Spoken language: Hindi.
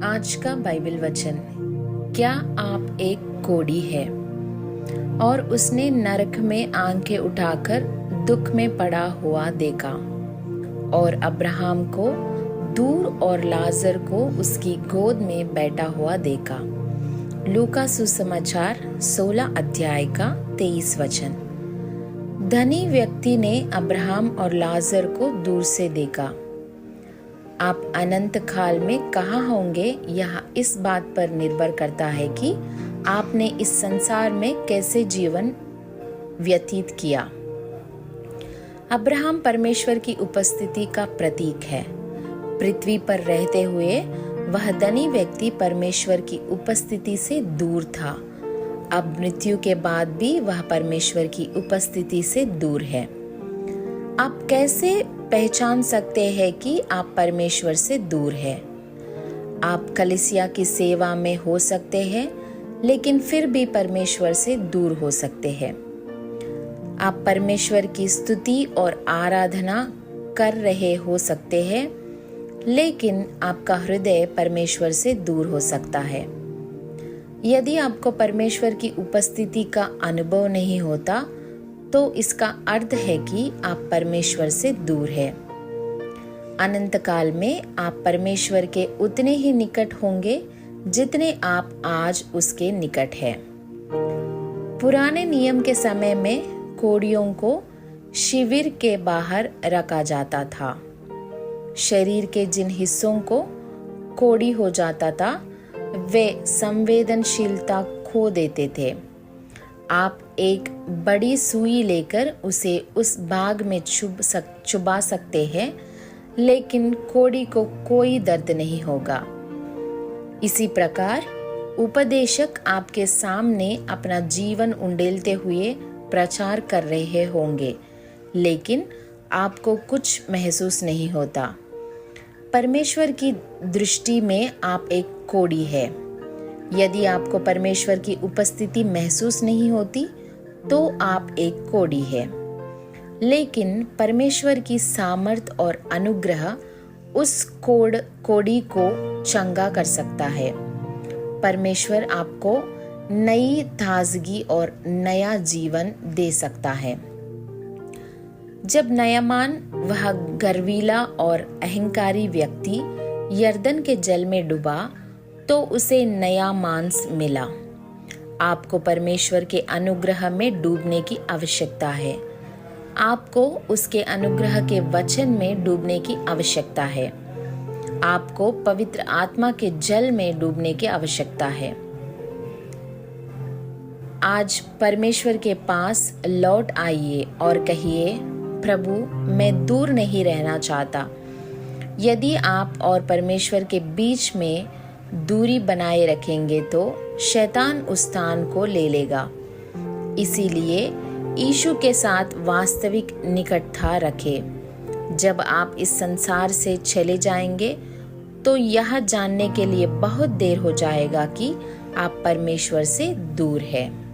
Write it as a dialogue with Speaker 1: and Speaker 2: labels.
Speaker 1: आज का बाइबल वचन। क्या आप एक कोढ़ी है और उसने नरक में आंखें उठाकर दुख में पड़ा हुआ देखा और अब्राहम को दूर और लाजर को उसकी गोद में बैठा हुआ देखा। लूका सुसमाचार 16 अध्याय का 23 वचन। धनी व्यक्ति ने अब्राहम और लाजर को दूर से देखा। आप अनंत काल में कहाँ होंगे यह इस बात पर निर्भर करता है कि आपने इस संसार में कैसे जीवन व्यतीत किया। अब्राहम परमेश्वर की उपस्थिति का प्रतीक है। पृथ्वी पर रहते हुए वह धनी व्यक्ति परमेश्वर की उपस्थिति से दूर था। अब मृत्यु के बाद भी वह परमेश्वर की उपस्थिति से दूर है। आप कैसे पहचान सकते हैं कि आप परमेश्वर से दूर हैं? आप कलीसिया की सेवा में हो सकते हैं, लेकिन फिर भी परमेश्वर से दूर हो सकते हैं। आप परमेश्वर की स्तुति और आराधना कर रहे हो सकते हैं, लेकिन आपका हृदय परमेश्वर से दूर हो सकता है। यदि आपको परमेश्वर की उपस्थिति का अनुभव नहीं होता, तो इसका अर्थ है कि आप परमेश्वर से दूर हैं। अनंत काल में आप परमेश्वर के उतने ही निकट होंगे जितने आप आज उसके निकट हैं। पुराने नियम के समय में कोढ़ियों को शिविर के बाहर रखा जाता था। शरीर के जिन हिस्सों को कोढ़ी हो जाता था, वे संवेदनशीलता खो देते थे। आप एक बड़ी सुई लेकर उसे उस भाग में चुभा सकते हैं, लेकिन कोढ़ी को कोई दर्द नहीं होगा। इसी प्रकार उपदेशक आपके सामने अपना जीवन उंडेलते हुए प्रचार कर रहे होंगे, लेकिन आपको कुछ महसूस नहीं होता। परमेश्वर की दृष्टि में आप एक कोढ़ी है। यदि आपको परमेश्वर की उपस्थिति महसूस नहीं होती, तो आप एक कोढ़ी है। लेकिन परमेश्वर की सामर्थ और अनुग्रह उस कोढ़ी को चंगा कर सकता है। परमेश्वर आपको नई ताजगी और नया जीवन दे सकता है। जब नायामान, वह गर्वीला और अहंकारी व्यक्ति, यरदन के जल में डूबा, तो उसे नया मांस मिला। आपको परमेश्वर के अनुग्रह में डूबने की आवश्यकता है। आपको उसके अनुग्रह के वचन में डूबने की आवश्यकता है। आपको पवित्र आत्मा के जल में डूबने की आवश्यकता है। आज परमेश्वर के पास लौट आइए और कहिए, प्रभु, मैं दूर नहीं रहना चाहता। यदि आप और परमेश्वर के बीच में दूरी बनाए रखेंगे तो शैतान उस स्थान को ले लेगा। इसीलिए यीशु के साथ वास्तविक निकटता रखें। जब आप इस संसार से चले जाएंगे, तो यह जानने के लिए बहुत देर हो जाएगा कि आप परमेश्वर से दूर हैं।